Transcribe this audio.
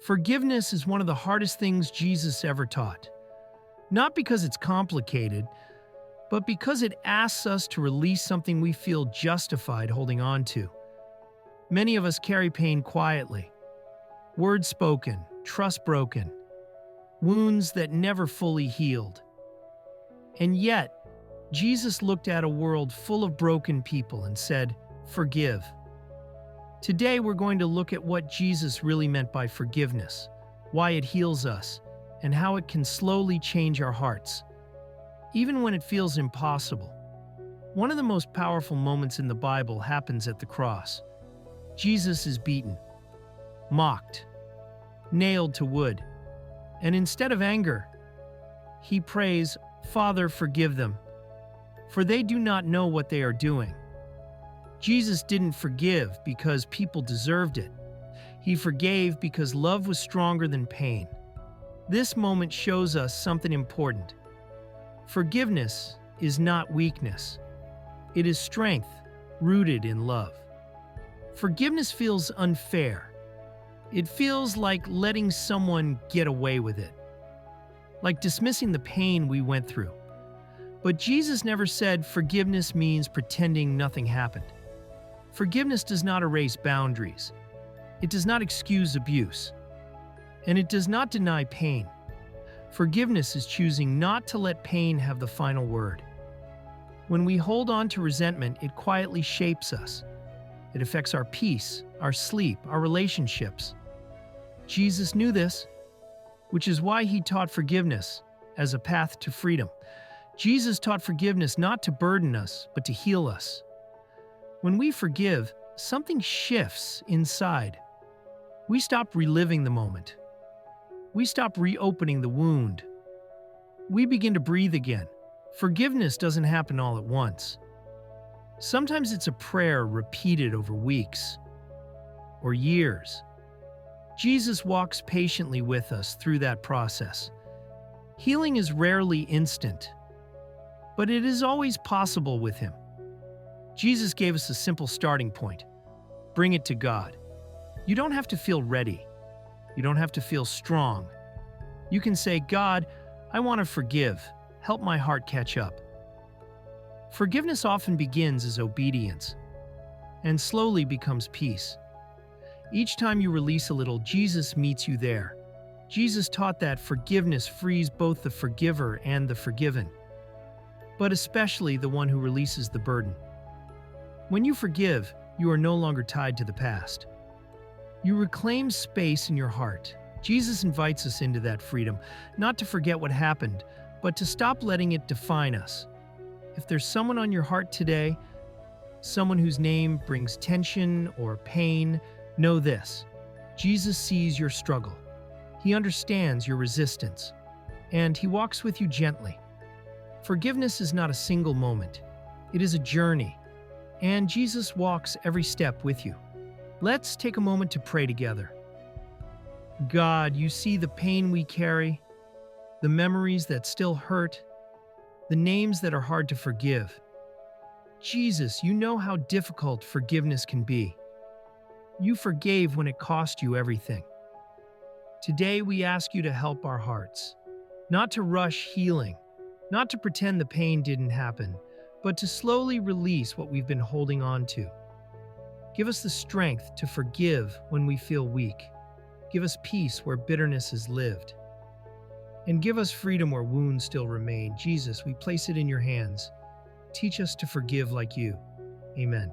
Forgiveness is one of the hardest things Jesus ever taught. Not because it's complicated, but because it asks us to release something we feel justified holding on to. Many of us carry pain quietly. Words spoken, trust broken, wounds that never fully healed. And yet, Jesus looked at a world full of broken people and said, "Forgive." Today we're going to look at what Jesus really meant by forgiveness, why it heals us, and how it can slowly change our hearts, even when it feels impossible. One of the most powerful moments in the Bible happens at the cross. Jesus is beaten, mocked, nailed to wood, and instead of anger, he prays, "Father, forgive them, for they do not know what they are doing." Jesus didn't forgive because people deserved it. He forgave because love was stronger than pain. This moment shows us something important. Forgiveness is not weakness. It is strength rooted in love. Forgiveness feels unfair. It feels like letting someone get away with it, like dismissing the pain we went through. But Jesus never said forgiveness means pretending nothing happened. Forgiveness does not erase boundaries. It does not excuse abuse. And it does not deny pain. Forgiveness is choosing not to let pain have the final word. When we hold on to resentment, it quietly shapes us. It affects our peace, our sleep, our relationships. Jesus knew this, which is why he taught forgiveness as a path to freedom. Jesus taught forgiveness not to burden us, but to heal us. When we forgive, something shifts inside. We stop reliving the moment. We stop reopening the wound. We begin to breathe again. Forgiveness doesn't happen all at once. Sometimes it's a prayer repeated over weeks or years. Jesus walks patiently with us through that process. Healing is rarely instant, but it is always possible with him. Jesus gave us a simple starting point. Bring it to God. You don't have to feel ready. You don't have to feel strong. You can say, "God, I want to forgive. Help my heart catch up." Forgiveness often begins as obedience and slowly becomes peace. Each time you release a little, Jesus meets you there. Jesus taught that forgiveness frees both the forgiver and the forgiven, but especially the one who releases the burden. When you forgive, you are no longer tied to the past. You reclaim space in your heart. Jesus invites us into that freedom, not to forget what happened, but to stop letting it define us. If there's someone on your heart today, someone whose name brings tension or pain, know this: Jesus sees your struggle. He understands your resistance, and he walks with you gently. Forgiveness is not a single moment. It is a journey, and Jesus walks every step with you. Let's take a moment to pray together. God, you see the pain we carry, the memories that still hurt, the names that are hard to forgive. Jesus, you know how difficult forgiveness can be. You forgave when it cost you everything. Today we ask you to help our hearts, not to rush healing, not to pretend the pain didn't happen, but to slowly release what we've been holding on to. Give us the strength to forgive when we feel weak. Give us peace where bitterness has lived. And give us freedom where wounds still remain. Jesus, we place it in your hands. Teach us to forgive like you. Amen.